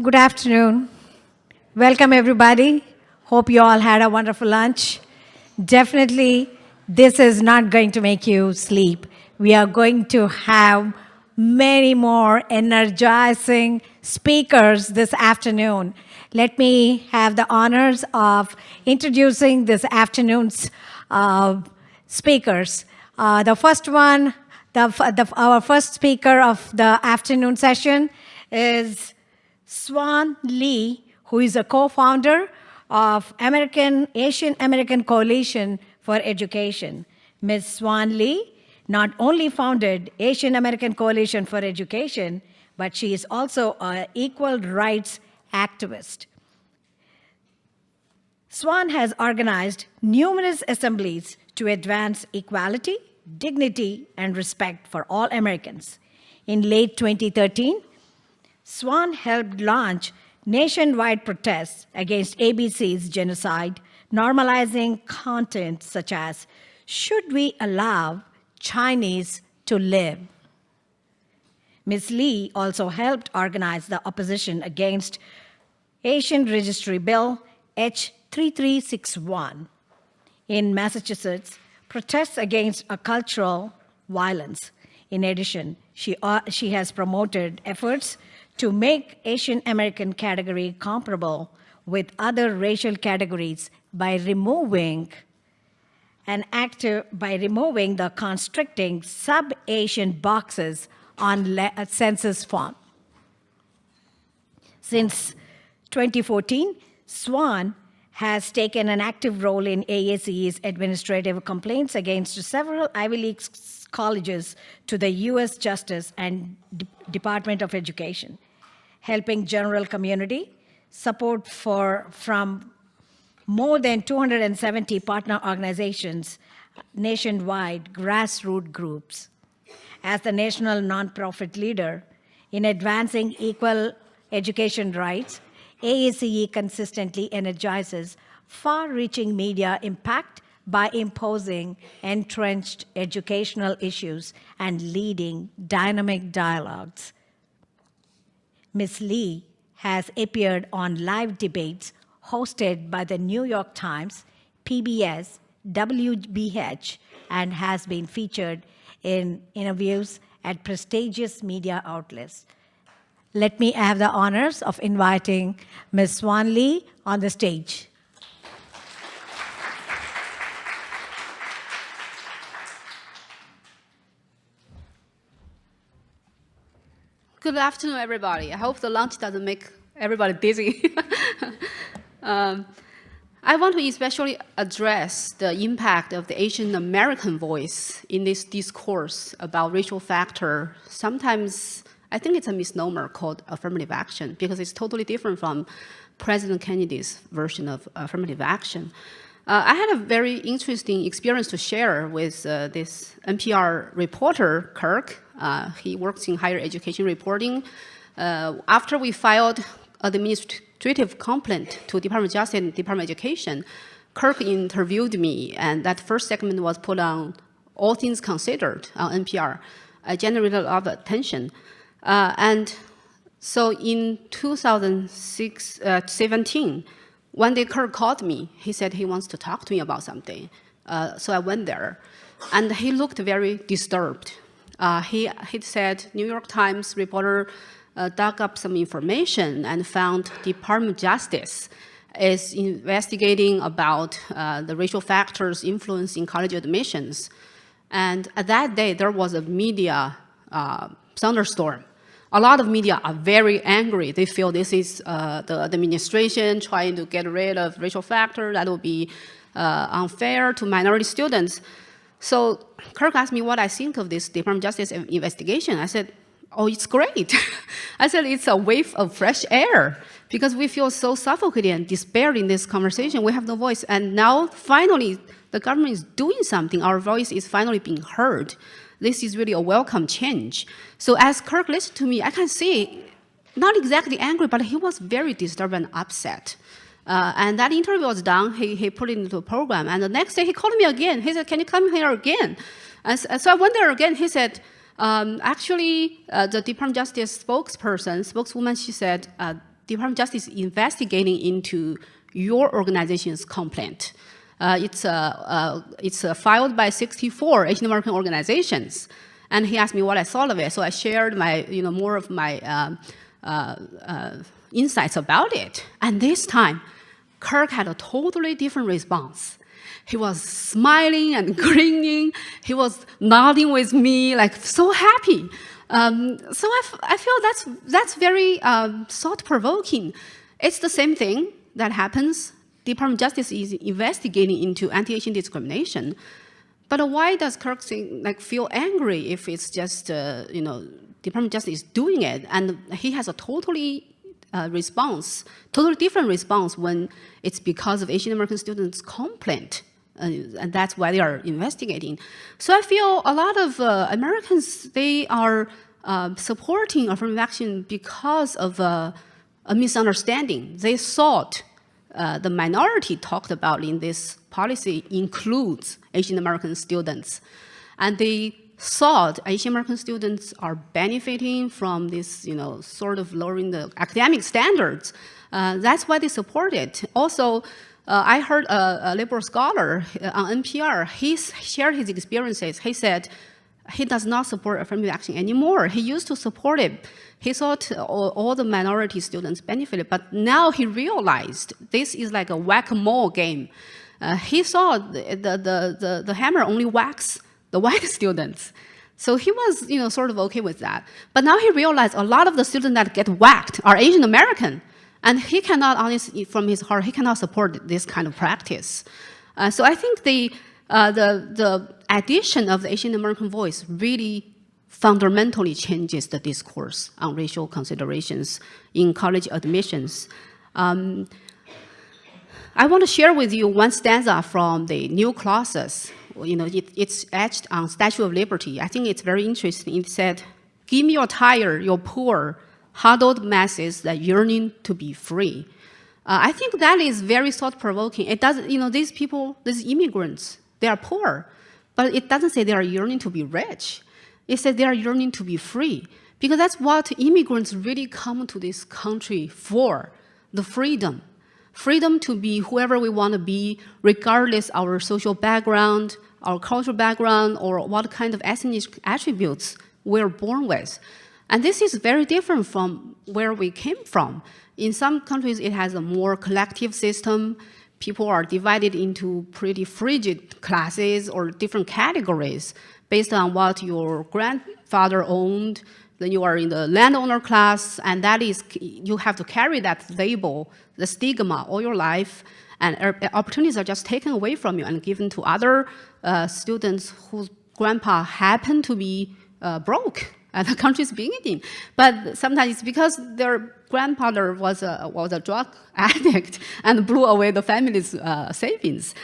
Good afternoon. Welcome, everybody. Hope you all had a wonderful lunch. Definitely, this is not going to make you sleep. We are going to have many more energizing speakers this afternoon. Let me have the honors of introducing this afternoon's speakers. The first one, our first speaker of the afternoon session is Swan Lee, who is a co-founder of Asian American Coalition for Education. Ms. Swan Lee not only founded Asian American Coalition for Education, but she is also an equal rights activist. Swan has organized numerous assemblies to advance equality, dignity, and respect for all Americans. In late 2013, Swan helped launch nationwide protests against ABC's genocide, normalizing content such as, "Should we allow Chinese to live?" Ms. Lee also helped organize the opposition against Asian Registry Bill H3361 in Massachusetts, protests against cultural violence. In addition, she has promoted efforts to make Asian American category comparable with other racial categories by removing the constricting sub-Asian boxes on census form. Since 2014, Swan has taken an active role in AACE's administrative complaints against several Ivy League colleges to the U.S. Justice and Department of Education, helping general community support from more than 270 partner organizations, nationwide grassroots groups. As the national nonprofit leader in advancing equal education rights, AACE consistently energizes far-reaching media impact by imposing entrenched educational issues and leading dynamic dialogues. Ms. Lee has appeared on live debates hosted by the New York Times, PBS, WBH, and has been featured in interviews at prestigious media outlets. Let me have the honors of inviting Ms. Swan Lee on the stage. Good afternoon, everybody. I hope the lunch doesn't make everybody dizzy. I want to especially address the impact of the Asian American voice in this discourse about racial factor. Sometimes I think it's a misnomer called affirmative action because it's totally different from President Kennedy's version of affirmative action. I had a very interesting experience to share with this NPR reporter, Kirk. He works in higher education reporting. After we filed an administrative complaint to Department of Justice and Department of Education, Kirk interviewed me, and that first segment was put on All Things Considered on NPR. I generated a lot of attention. And so in 2017, one day Kirk called me. He said he wants to talk to me about something. So I went there, and he looked very disturbed. He said New York Times reporter dug up some information and found Department of Justice is investigating about the racial factors influencing college admissions. And at that day, there was a media thunderstorm. A lot of media are very angry. They feel this is the administration trying to get rid of racial factor that will be unfair to minority students. So Kirk asked me what I think of this Department of Justice investigation. I said, oh, it's great. I said, it's a wave of fresh air because we feel so suffocated and despair in this conversation. We have no voice. And now, finally, the government is doing something. Our voice is finally being heard. This is really a welcome change. So as Kirk listened to me, I can see, not exactly angry, but he was very disturbed and upset. And that interview was done. He put it into a program. And the next day, he called me again. He said, can you come here again? And so I went there again. He said, actually, the Department of Justice spokeswoman, she said, Department of Justice is investigating into your organization's complaint. It's filed by 64 Asian American organizations. And he asked me what I thought of it. So I shared my, more of my insights about it. And this time, Kirk had a totally different response. He was smiling and grinning. He was nodding with me, like so happy. So I feel that's very thought-provoking. It's the same thing that happens. Department of Justice is investigating into anti-Asian discrimination. But why does Kirk feel angry if it's just, Department of Justice is doing it, and he has a totally different response when it's because of Asian American students' complaint, and that's why they are investigating. So I feel a lot of Americans, they are supporting affirmative action because of a misunderstanding. They thought the minority talked about in this policy includes Asian American students. And they thought Asian American students are benefiting from this, sort of lowering the academic standards. That's why they support it. Also, I heard a liberal scholar on NPR, he shared his experiences. He said he does not support affirmative action anymore. He used to support it. He thought all the minority students benefited, but now he realized this is like a whack-a-mole game. He saw the hammer only whacks the white students. So he was, sort of okay with that. But now he realized a lot of the students that get whacked are Asian American, and he cannot, honestly, from his heart, he cannot support this kind of practice. So I think the addition of the Asian American voice really fundamentally changes the discourse on racial considerations in college admissions. I want to share with you one stanza from the new clauses. It's etched on Statue of Liberty. I think it's very interesting. It said, "Give me your tired, your poor, huddled masses that yearning to be free." I think that is very thought-provoking. It doesn't, these people, these immigrants, they are poor, but it doesn't say they are yearning to be rich. It says they are yearning to be free, because that's what immigrants really come to this country for, the freedom. Freedom to be whoever we want to be, regardless our social background, our cultural background, or what kind of ethnic attributes we're born with. And this is very different from where we came from. In some countries, it has a more collective system. People are divided into pretty frigid classes or different categories based on what your grandfather owned. Then you are in the landowner class, and that is, you have to carry that label, the stigma, all your life, and opportunities are just taken away from you and given to other students whose grandpa happened to be broke at the country's beginning. But sometimes it's because their grandfather was a drug addict and blew away the family's savings.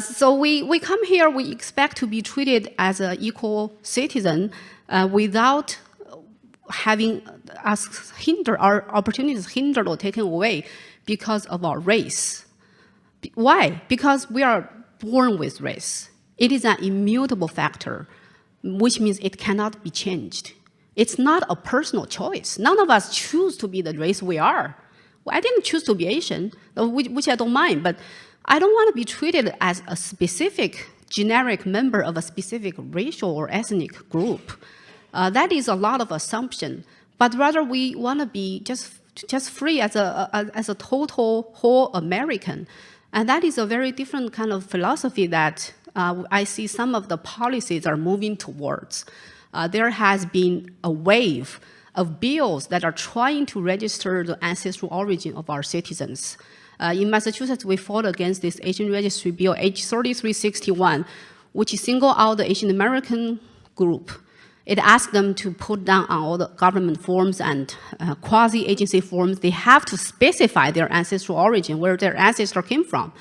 So we come here, we expect to be treated as an equal citizen without having us our opportunities hindered or taken away because of our race. Why? Because we are born with race. It is an immutable factor, which means it cannot be changed. It's not a personal choice. None of us choose to be the race we are. Well, I didn't choose to be Asian, which I don't mind, but I don't want to be treated as a specific generic member of a specific racial or ethnic group. That is a lot of assumption, but rather we want to be just free as a total whole American. And that is a very different kind of philosophy that I see some of the policies are moving towards. There has been a wave of bills that are trying to register the ancestral origin of our citizens. In Massachusetts, we fought against this Asian Registry Bill, H 3361, which singled out the Asian American group. It asked them to put down on all the government forms and quasi-agency forms, they have to specify their ancestral origin, where their ancestor came from.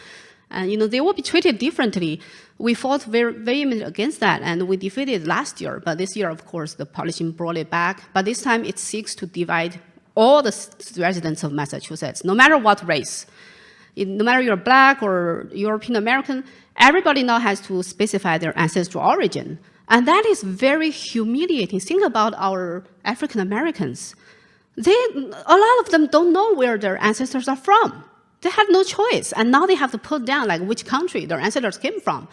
And they will be treated differently. We fought very vehemently against that, and we defeated it last year. But this year, of course, the politician brought it back. But this time, it seeks to divide all the residents of Massachusetts, no matter what race. No matter you're Black or European American, everybody now has to specify their ancestral origin. And that is very humiliating. Think about our African Americans. a lot of them don't know where their ancestors are from. They have no choice, and now they have to put down like which country their ancestors came from.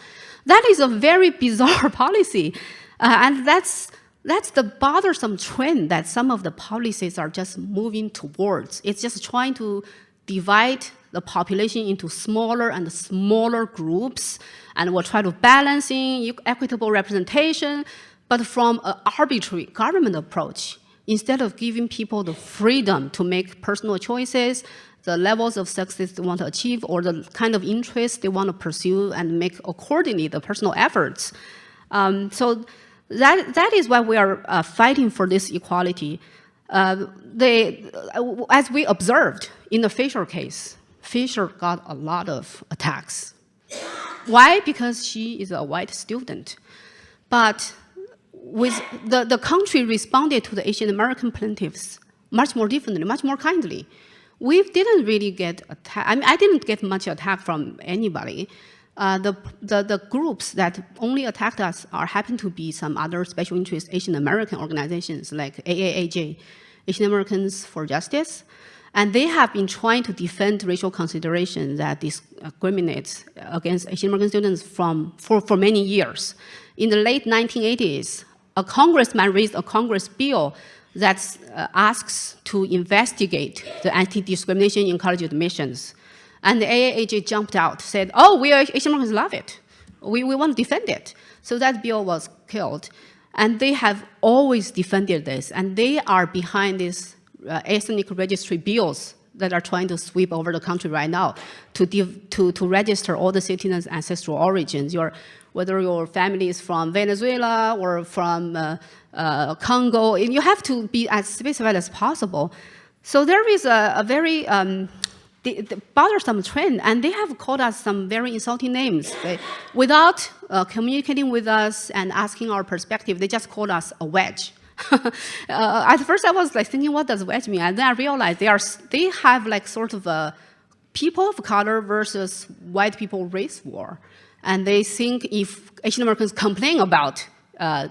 That is a very bizarre policy, and that's the bothersome trend that some of the policies are just moving towards. It's just trying to divide the population into smaller and smaller groups, and we'll try to balance in equitable representation, but from an arbitrary government approach, instead of giving people the freedom to make personal choices, the levels of success they want to achieve, or the kind of interests they want to pursue and make accordingly the personal efforts. So that is why we are fighting for this equality. As we observed in the Fisher case, Fisher got a lot of attacks. Why? Because she is a white student. But with the country responded to the Asian American plaintiffs much more differently, much more kindly. We didn't really get attacked. I mean, I didn't get much attack from anybody. The groups that only attacked us happen to be some other special interest Asian American organizations like AAAJ, Asian Americans for Justice. And they have been trying to defend racial consideration that discriminates against Asian American students for many years. In the late 1980s, a congressman raised a Congress bill that asks to investigate the anti-discrimination in college admissions. And the AAAJ jumped out, said, oh, we Asian Americans love it. We want to defend it. So that bill was killed. And they have always defended this. And they are behind these ethnic registry bills that are trying to sweep over the country right now to register all the citizens' ancestral origins. Whether your family is from Venezuela or from Congo, you have to be as specified as possible. So there is a very bothersome trend, and they have called us some very insulting names. Without communicating with us and asking our perspective, they just called us a wedge. At first I was like thinking, what does wedge mean? And then I realized they have like sort of a people of color versus white people race war. And they think if Asian Americans complain about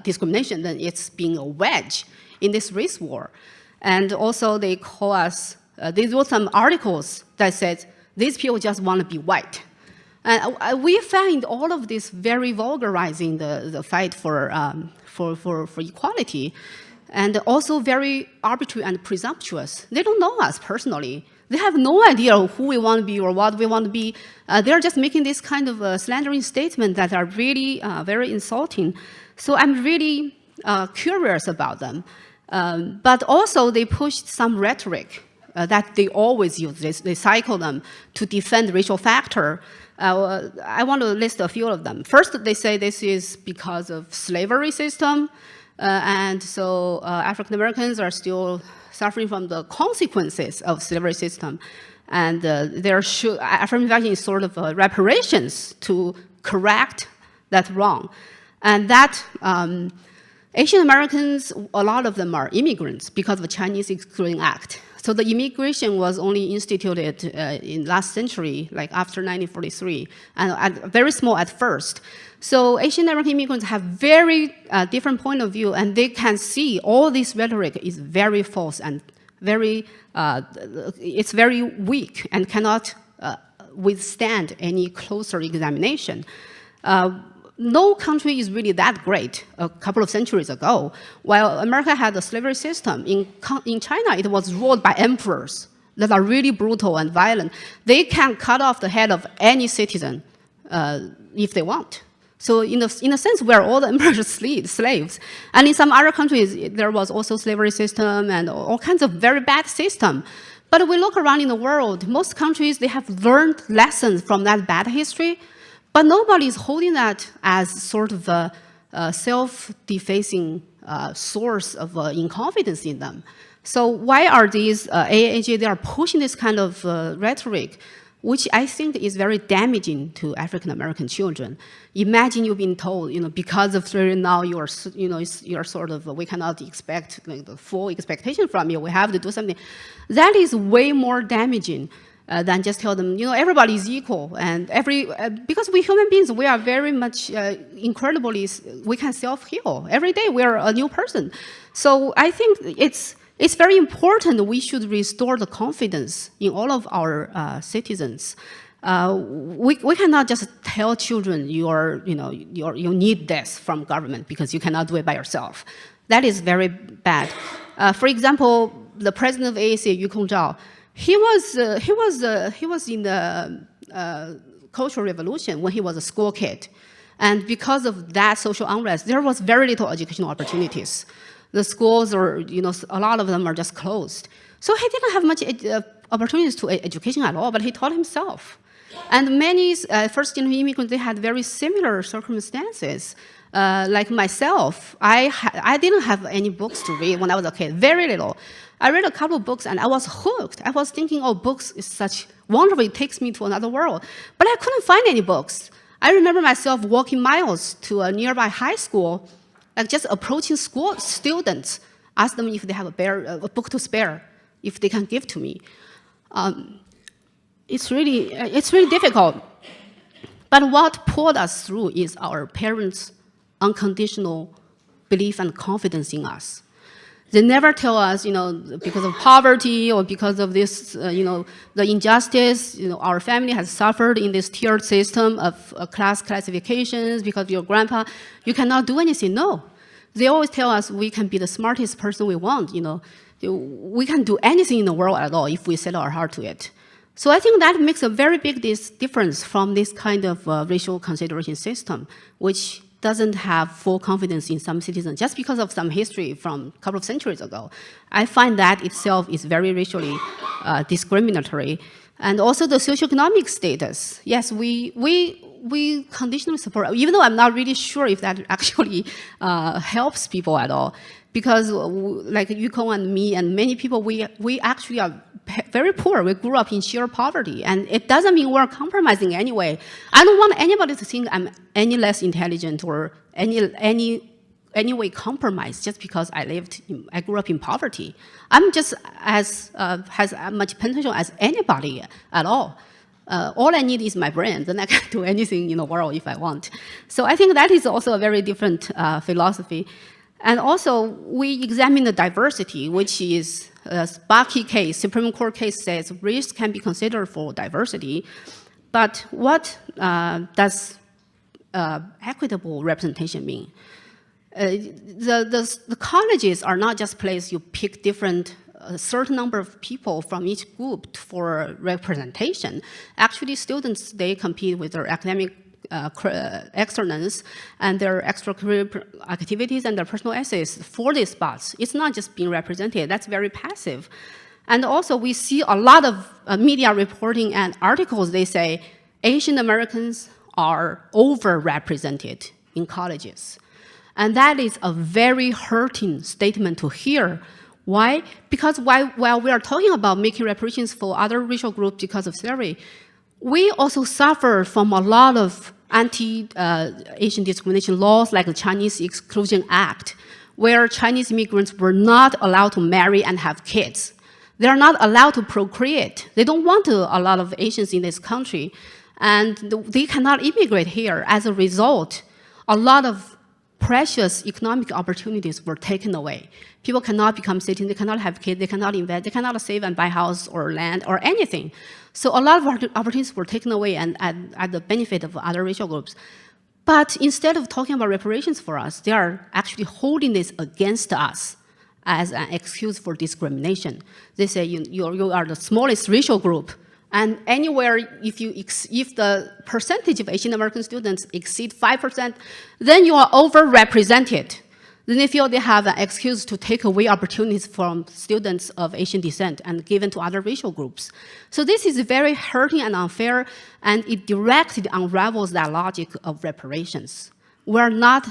discrimination, then it's being a wedge in this race war. And also they call us, they wrote some articles that said, these people just want to be white. And we find all of this very vulgarizing the fight for equality, and also very arbitrary and presumptuous. They don't know us personally. They have no idea who we want to be or what we want to be. They're just making this kind of slandering statements that are really very insulting. So I'm really curious about them. But also they pushed some rhetoric that they always use. They cycle them to defend racial factor. I want to list a few of them. First, they say this is because of slavery system, and so African Americans are still suffering from the consequences of slavery system, and affirmative action is sort of reparations to correct that wrong, and that Asian Americans, a lot of them are immigrants because of the Chinese Excluding Act. So the immigration was only instituted in last century, like after 1943, and very small at first. So Asian American immigrants have very different point of view, and they can see all this rhetoric is very false and it's very weak and cannot withstand any closer examination. No country is really that great a couple of centuries ago. While America had a slavery system, in China it was ruled by emperors that are really brutal and violent. They can cut off the head of any citizen if they want. So in a sense, we're all the emperor's slaves. And in some other countries, there was also slavery system and all kinds of very bad system. But we look around in the world, most countries, they have learned lessons from that bad history. But nobody is holding that as sort of a self-defacing source of inconfidence in them. So why are these AAJ, they are pushing this kind of rhetoric, which I think is very damaging to African American children. Imagine you've been told, because of slavery now you're sort of, we cannot expect the full expectation from you, we have to do something. That is way more damaging than just tell them, everybody is equal. And because we human beings, we are very much incredibly, we can self-heal. Every day we are a new person. So I think it's it's very important we should restore the confidence in all of our citizens. We cannot just tell children you need this from government because you cannot do it by yourself. That is very bad. For example, the president of AAC, Yu Kongzhao, he was in the Cultural Revolution when he was a school kid. And because of that social unrest, there was very little educational opportunities. The schools are, a lot of them are just closed. So he didn't have much opportunities to education at all, but he taught himself. And many first-generation immigrants, they had very similar circumstances. Like myself, I didn't have any books to read when I was a kid, very little. I read a couple of books and I was hooked. I was thinking, oh, books is such wonderful, it takes me to another world. But I couldn't find any books. I remember myself walking miles to a nearby high school, like just approaching school students, ask them if they have a book to spare, if they can give to me. It's really difficult. But what pulled us through is our parents' unconditional belief and confidence in us. They never tell us, because of poverty or because of this, the injustice, our family has suffered in this tiered system of class classifications because of your grandpa, you cannot do anything. No. They always tell us we can be the smartest person we want, We can do anything in the world at all if we set our heart to it. So I think that makes a very big difference from this kind of racial consideration system, which doesn't have full confidence in some citizens just because of some history from a couple of centuries ago. I find that itself is very racially discriminatory. And also the socioeconomic status. Yes, we conditionally support, even though I'm not really sure if that actually helps people at all. Because like Yukong and me and many people, we actually are very poor. We grew up in sheer poverty. And it doesn't mean we're compromising anyway. I don't want anybody to think I'm any less intelligent or any way compromised just because I grew up in poverty. I'm just has much potential as anybody at all. All I need is my brain, then I can do anything in the world if I want. So I think that is also a very different philosophy. And also, we examine the diversity, which is a Sparky case, Supreme Court case says race can be considered for diversity. But what does equitable representation mean? The colleges are not just places you pick a certain number of people from each group for representation. Actually, students, they compete with their academic excellence and their extracurricular activities and their personal essays for these spots. It's not just being represented. That's very passive. And also, we see a lot of media reporting and articles, they say Asian Americans are overrepresented in colleges. And that is a very hurting statement to hear. Why? Because while we are talking about making reparations for other racial groups because of slavery, we also suffer from a lot of anti-Asian discrimination laws like the Chinese Exclusion Act, where Chinese immigrants were not allowed to marry and have kids. They are not allowed to procreate. They don't want a lot of Asians in this country, and they cannot immigrate here. As a result, a lot of precious economic opportunities were taken away. People cannot become citizens, they cannot have kids, they cannot invest, they cannot save and buy a house or land or anything. So a lot of opportunities were taken away and at the benefit of other racial groups. But instead of talking about reparations for us, they are actually holding this against us as an excuse for discrimination. They say you are the smallest racial group, and anywhere if the percentage of Asian American students exceed 5%, then you are overrepresented. Then they feel they have an excuse to take away opportunities from students of Asian descent and given to other racial groups. So this is very hurting and unfair, and it directly unravels that logic of reparations. We're not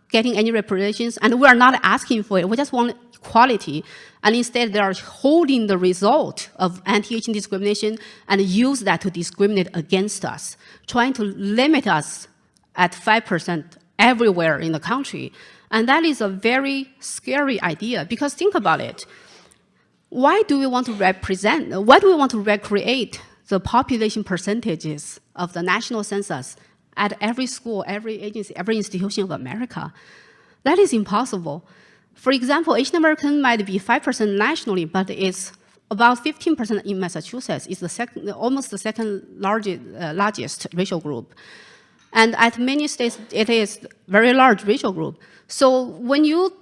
getting any reparations, and we're not asking for it. We just want equality, and instead they are holding the result of anti-Asian discrimination and use that to discriminate against us, trying to limit us at 5% everywhere in the country. And that is a very scary idea, because think about it. Why do we want to recreate the population percentages of the national census at every school, every agency, every institution of America? That is impossible. For example, Asian American might be 5% nationally, but it's about 15% in Massachusetts. It's almost the second largest racial group. And at many states, it is very large racial group. So when you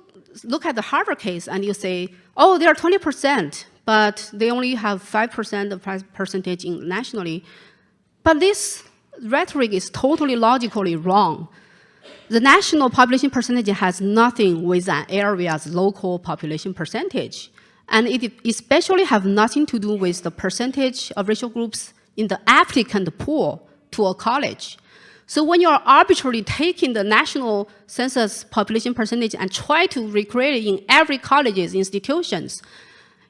look at the Harvard case and you say, oh, they are 20%, but they only have 5% of percentage nationally, but this rhetoric is totally logically wrong. The national population percentage has nothing with an area's local population percentage. And it especially have nothing to do with the percentage of racial groups in the applicant pool to a college. So when you're arbitrarily taking the national census population percentage and try to recreate it in every college's institutions,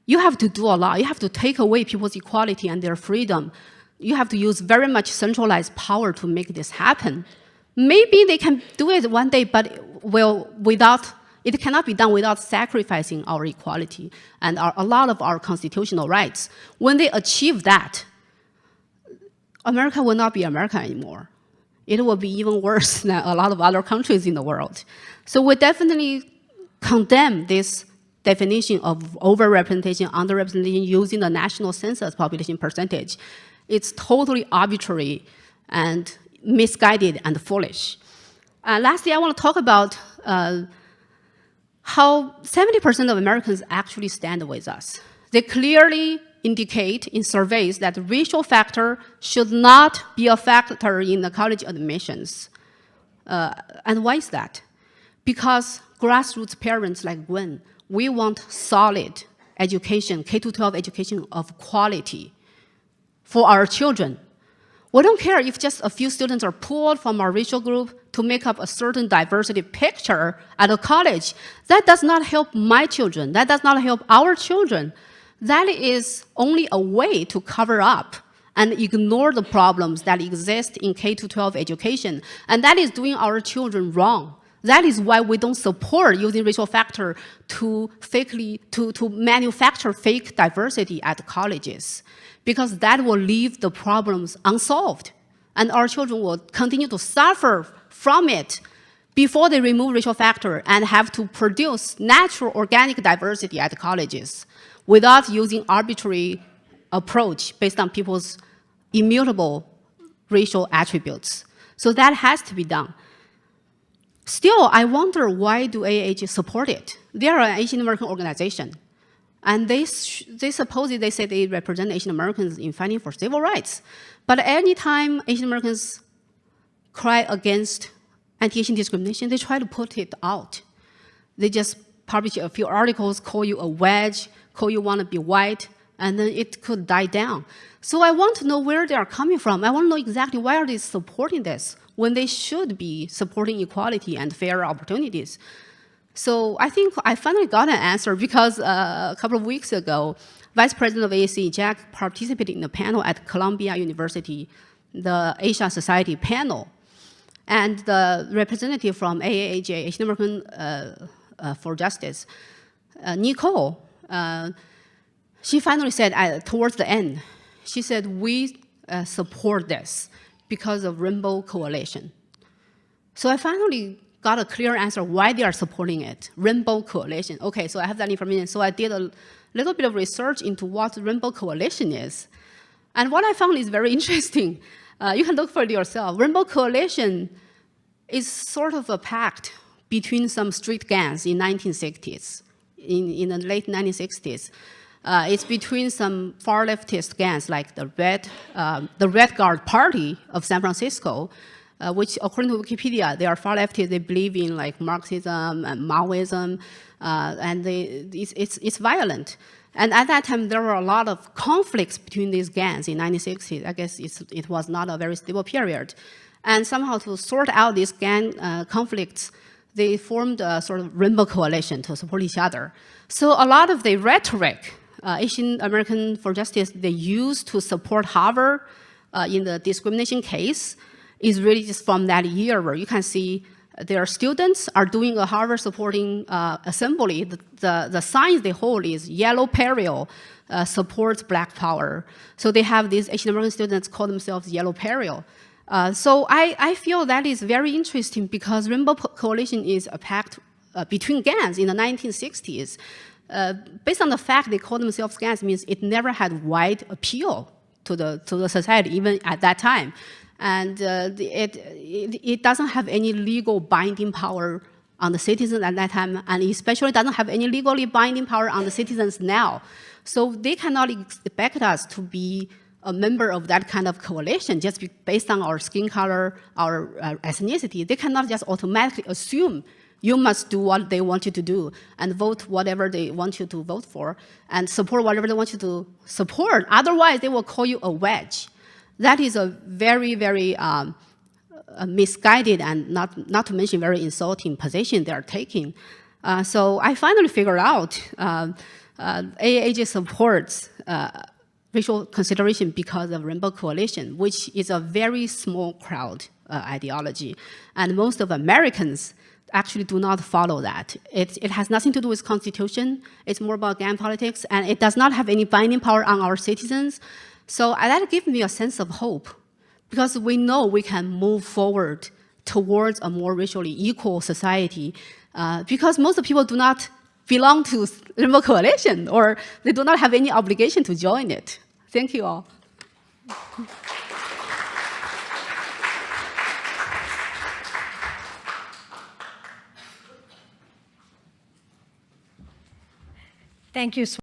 you have to do a lot. You have to take away people's equality and their freedom. You have to use very much centralized power to make this happen. Maybe they can do it one day, but it cannot be done without sacrificing our equality and a lot of our constitutional rights. When they achieve that, America will not be America anymore. It will be even worse than a lot of other countries in the world. So we definitely condemn this definition of overrepresentation, underrepresentation using the national census population percentage. It's totally arbitrary and misguided and foolish. Lastly, I want to talk about how 70% of Americans actually stand with us. They clearly indicate in surveys that the racial factor should not be a factor in the college admissions. And why is that? Because grassroots parents like Gwen, we want solid education, K-12 education of quality for our children. We don't care if just a few students are pulled from our racial group to make up a certain diversity picture at a college. That does not help my children. That does not help our children. That is only a way to cover up and ignore the problems that exist in K-12 education. And that is doing our children wrong. That is why we don't support using racial factor to manufacture fake diversity at colleges, because that will leave the problems unsolved. And our children will continue to suffer from it before they remove racial factor and have to produce natural organic diversity at colleges without using arbitrary approach based on people's immutable racial attributes. So that has to be done. Still, I wonder, why do AAH support it? They are an Asian American organization, and they say they represent Asian Americans in fighting for civil rights. But anytime Asian Americans cry against anti-Asian discrimination, they try to put it out. They just publish a few articles, call you a wedge, call you want to be white, and then it could die down. So I want to know where they are coming from. I want to know exactly why are they supporting this when they should be supporting equality and fair opportunities. So I think I finally got an answer, because a couple of weeks ago, Vice President of AAC, Jack, participated in a panel at Columbia University, the Asia Society panel. And the representative from AAAJ, Asian American for Justice, Nicole, she finally said towards the end, she said, we support this because of Rainbow Coalition. So I finally got a clear answer why they are supporting it. Rainbow Coalition. Okay, so I have that information. So I did a little bit of research into what Rainbow Coalition is. And what I found is very interesting. You can look for it yourself. Rainbow Coalition is sort of a pact between some street gangs in 1960s, in the late 1960s. It's between some far leftist gangs like the Red Guard Party of San Francisco, which according to Wikipedia, they are far leftist. They believe in like Marxism and Maoism, and it's violent. And at that time, there were a lot of conflicts between these gangs in 1960s. I guess it was not a very stable period. And somehow to sort out these gang conflicts, they formed a sort of Rainbow Coalition to support each other. So a lot of the rhetoric Asian American for Justice they use to support Harvard in the discrimination case is really just from that year, where you can see their students are doing a Harvard supporting assembly. The signs they hold is yellow peril supports Black power. So they have these Asian American students call themselves yellow peril. So I feel that is very interesting, because Rainbow Coalition is a pact between gangs in the 1960s, based on the fact they call themselves gangs, means it never had wide appeal to the society, even at that time. And it doesn't have any legal binding power on the citizens at that time, and especially doesn't have any legally binding power on the citizens now. So they cannot expect us to be a member of that kind of coalition just based on our skin color, our ethnicity. They cannot just automatically assume you must do what they want you to do and vote whatever they want you to vote for and support whatever they want you to support. Otherwise, they will call you a wedge. That is a very, very misguided and not to mention very insulting position they are taking. So I finally figured out AAJ supports racial consideration because of Rainbow Coalition, which is a very small crowd ideology. And most of Americans actually do not follow that. It has nothing to do with Constitution. It's more about gang politics, and it does not have any binding power on our citizens. So that gives me a sense of hope, because we know we can move forward towards a more racially equal society, because most people do not belong to Rainbow Coalition, or they do not have any obligation to join it. Thank you all. Thank you, Swan.